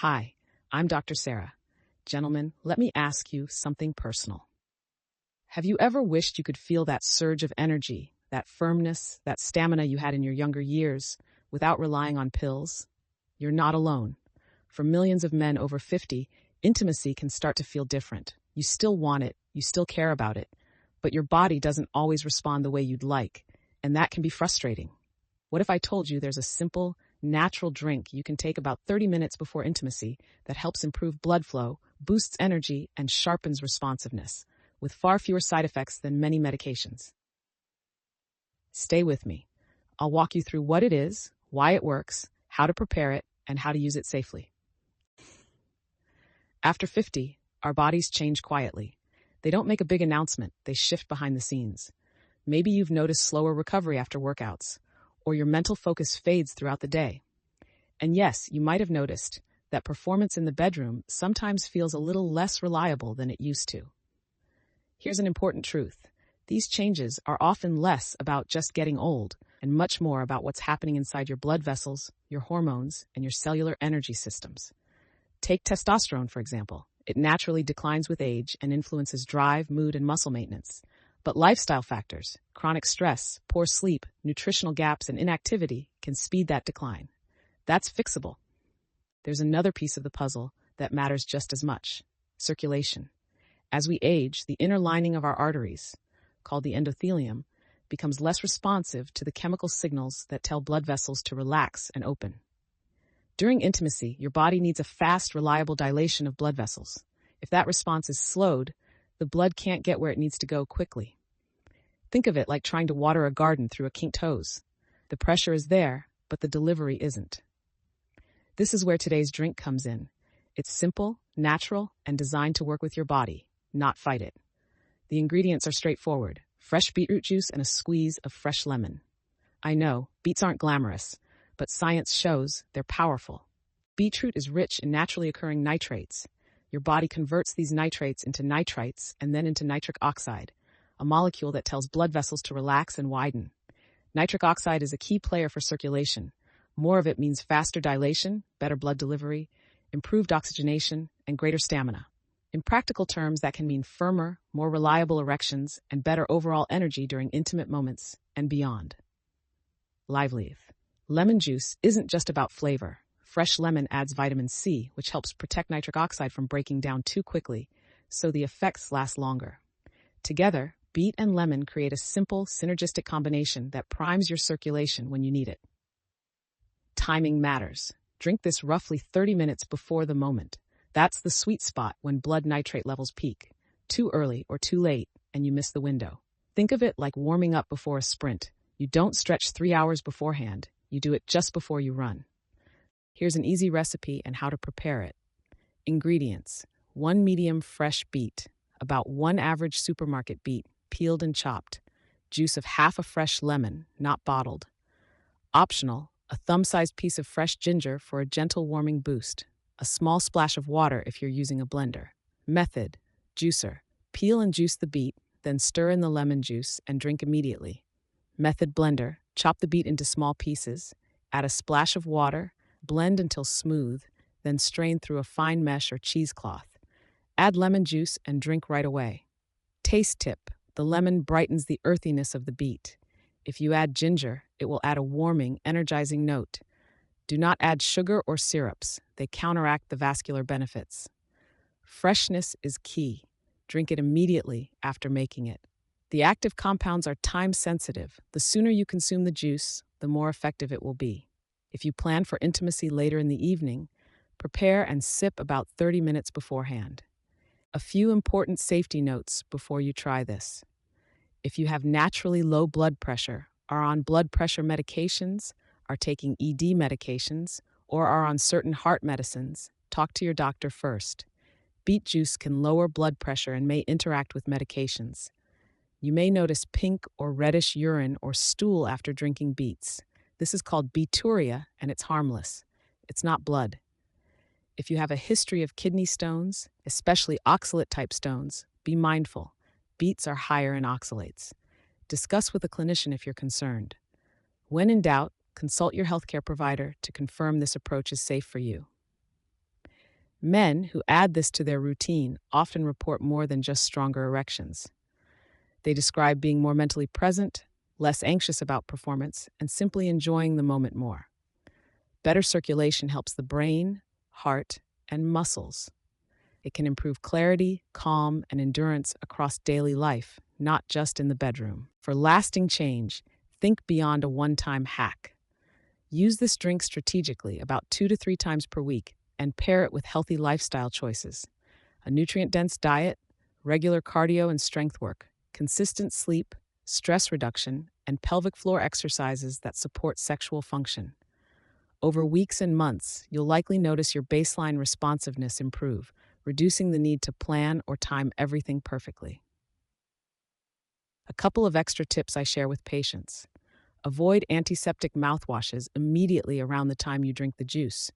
Hi, I'm Dr. Sarah. Gentlemen, let me ask you something personal. Have you ever wished you could feel that surge of energy, that firmness, that stamina you had in your younger years without relying on pills? You're not alone. For millions of men over 50, intimacy can start to feel different. You still want it, you still care about it, but your body doesn't always respond the way you'd like, and that can be frustrating. What if I told you there's a simple, natural drink you can take about 30 minutes before intimacy that helps improve blood flow, boosts energy, and sharpens responsiveness, with far fewer side effects than many medications? Stay with me. I'll walk you through what it is, why it works, how to prepare it, and how to use it safely. After 50, our bodies change quietly. They don't make a big announcement, they shift behind the scenes. Maybe you've noticed slower recovery after workouts, or your mental focus fades throughout the day. And yes, you might have noticed that performance in the bedroom sometimes feels a little less reliable than it used to. Here's an important truth. These changes are often less about just getting old and much more about what's happening inside your blood vessels, your hormones, and your cellular energy systems. Take testosterone, for example. It naturally declines with age and influences drive, mood, and muscle maintenance. But lifestyle factors, chronic stress, poor sleep, nutritional gaps, and inactivity can speed that decline. That's fixable. There's another piece of the puzzle that matters just as much: circulation. As we age, the inner lining of our arteries, called the endothelium, becomes less responsive to the chemical signals that tell blood vessels to relax and open. During intimacy, your body needs a fast, reliable dilation of blood vessels. If that response is slowed, the blood can't get where it needs to go quickly. Think of it like trying to water a garden through a kinked hose. The pressure is there, but the delivery isn't. This is where today's drink comes in. It's simple, natural, and designed to work with your body, not fight it. The ingredients are straightforward: fresh beetroot juice and a squeeze of fresh lemon. I know, beets aren't glamorous, but science shows they're powerful. Beetroot is rich in naturally occurring nitrates. Your body converts these nitrates into nitrites and then into nitric oxide, a molecule that tells blood vessels to relax and widen. Nitric oxide is a key player for circulation. More of it means faster dilation, better blood delivery, improved oxygenation, and greater stamina. In practical terms, that can mean firmer, more reliable erections and better overall energy during intimate moments and beyond. Live leaf. Lemon juice isn't just about flavor. Fresh lemon adds vitamin C, which helps protect nitric oxide from breaking down too quickly, so the effects last longer. Together, beet and lemon create a simple, synergistic combination that primes your circulation when you need it. Timing matters. Drink this roughly 30 minutes before the moment. That's the sweet spot when blood nitrate levels peak. Too early or too late, and you miss the window. Think of it like warming up before a sprint. You don't stretch 3 hours beforehand. You do it just before you run. Here's an easy recipe and how to prepare it. Ingredients: 1 medium fresh beet, about 1 average supermarket beet, peeled and chopped. Juice of half a fresh lemon, not bottled. Optional: a thumb-sized piece of fresh ginger for a gentle warming boost. A small splash of water if you're using a blender. Method: juicer. Peel and juice the beet, then stir in the lemon juice and drink immediately. Method: blender. Chop the beet into small pieces. Add a splash of water. Blend until smooth, then strain through a fine mesh or cheesecloth. Add lemon juice and drink right away. Taste tip: the lemon brightens the earthiness of the beet. If you add ginger, it will add a warming, energizing note. Do not add sugar or syrups. They counteract the vascular benefits. Freshness is key. Drink it immediately after making it. The active compounds are time-sensitive. The sooner you consume the juice, the more effective it will be. If you plan for intimacy later in the evening, prepare and sip about 30 minutes beforehand. A few important safety notes before you try this. If you have naturally low blood pressure, are on blood pressure medications, are taking ED medications, or are on certain heart medicines, talk to your doctor first. Beet juice can lower blood pressure and may interact with medications. You may notice pink or reddish urine or stool after drinking beets. This is called beeturia, and it's harmless. It's not blood. If you have a history of kidney stones, especially oxalate-type stones, be mindful. Beets are higher in oxalates. Discuss with a clinician if you're concerned. When in doubt, consult your healthcare provider to confirm this approach is safe for you. Men who add this to their routine often report more than just stronger erections. They describe being more mentally present, less anxious about performance, and simply enjoying the moment more. Better circulation helps the brain, heart, and muscles. It can improve clarity, calm, and endurance across daily life, not just in the bedroom. For lasting change, think beyond a one-time hack. Use this drink strategically about 2 to 3 times per week and pair it with healthy lifestyle choices. A nutrient-dense diet, regular cardio and strength work, consistent sleep, stress reduction, and pelvic floor exercises that support sexual function. Over weeks and months, you'll likely notice your baseline responsiveness improve, reducing the need to plan or time everything perfectly. A couple of extra tips I share with patients. Avoid antiseptic mouthwashes immediately around the time you drink the juice.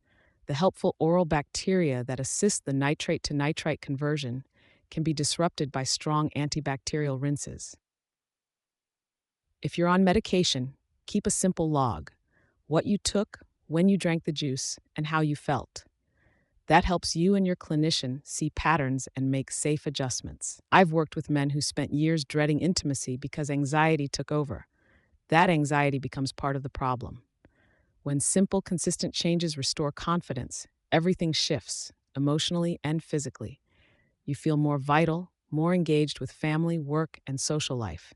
The helpful oral bacteria that assist the nitrate to nitrite conversion can be disrupted by strong antibacterial rinses. If you're on medication, keep a simple log: what you took, when you drank the juice, and how you felt. That helps you and your clinician see patterns and make safe adjustments. I've worked with men who spent years dreading intimacy because anxiety took over. That anxiety becomes part of the problem. When simple, consistent changes restore confidence, everything shifts, emotionally and physically. You feel more vital, more engaged with family, work, and social life.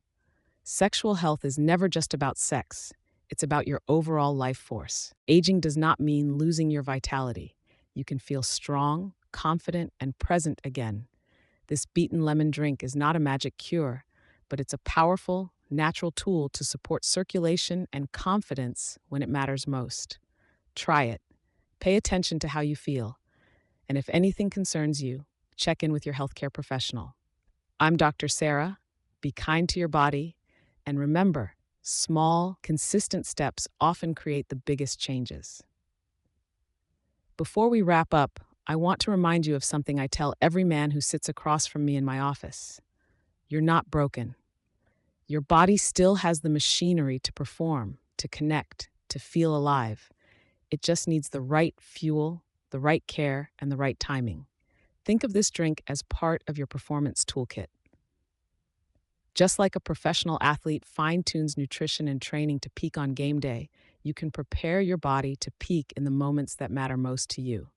Sexual health is never just about sex. It's about your overall life force. Aging does not mean losing your vitality. You can feel strong, confident, and present again. This beaten lemon drink is not a magic cure, but it's a powerful, natural tool to support circulation and confidence when it matters most. Try it. Pay attention to how you feel. And if anything concerns you, check in with your healthcare professional. I'm Dr. Sarah. Be kind to your body. And remember, small, consistent steps often create the biggest changes. Before we wrap up, I want to remind you of something I tell every man who sits across from me in my office. You're not broken. Your body still has the machinery to perform, to connect, to feel alive. It just needs the right fuel, the right care, and the right timing. Think of this drink as part of your performance toolkit. Just like a professional athlete fine-tunes nutrition and training to peak on game day, you can prepare your body to peak in the moments that matter most to you.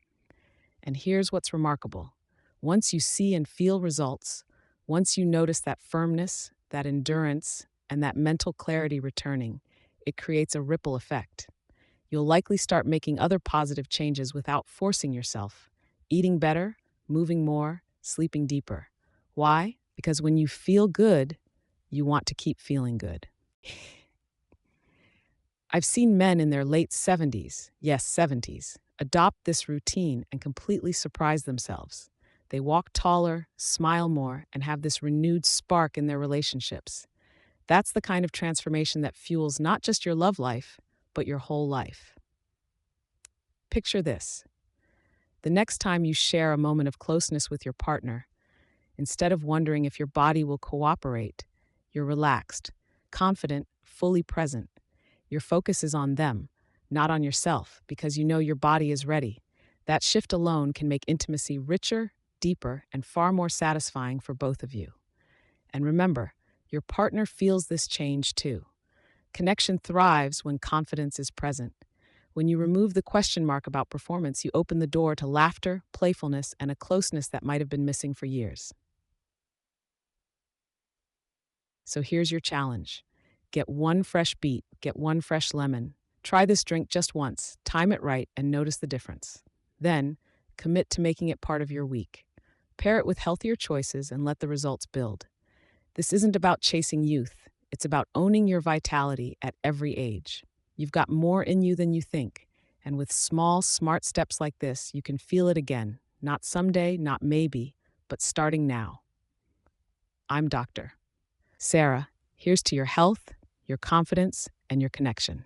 And here's what's remarkable. Once you see and feel results, once you notice that firmness, that endurance, and that mental clarity returning, it creates a ripple effect. You'll likely start making other positive changes without forcing yourself. Eating better, moving more, sleeping deeper. Why? Because when you feel good, you want to keep feeling good. I've seen men in their late 70s, yes, 70s, adopt this routine and completely surprise themselves. They walk taller, smile more, and have this renewed spark in their relationships. That's the kind of transformation that fuels not just your love life, but your whole life. Picture this. The next time you share a moment of closeness with your partner, instead of wondering if your body will cooperate, you're relaxed, confident, fully present. Your focus is on them, not on yourself, because you know your body is ready. That shift alone can make intimacy richer, deeper, and far more satisfying for both of you. And remember, your partner feels this change too. Connection thrives when confidence is present. When you remove the question mark about performance, you open the door to laughter, playfulness, and a closeness that might have been missing for years. So here's your challenge. Get one fresh beet, get one fresh lemon. Try this drink just once, time it right, and notice the difference. Then, commit to making it part of your week. Pair it with healthier choices and let the results build. This isn't about chasing youth. It's about owning your vitality at every age. You've got more in you than you think. And with small, smart steps like this, you can feel it again. Not someday, not maybe, but starting now. I'm Dr. Sarah. Here's to your health, your confidence, and your connection.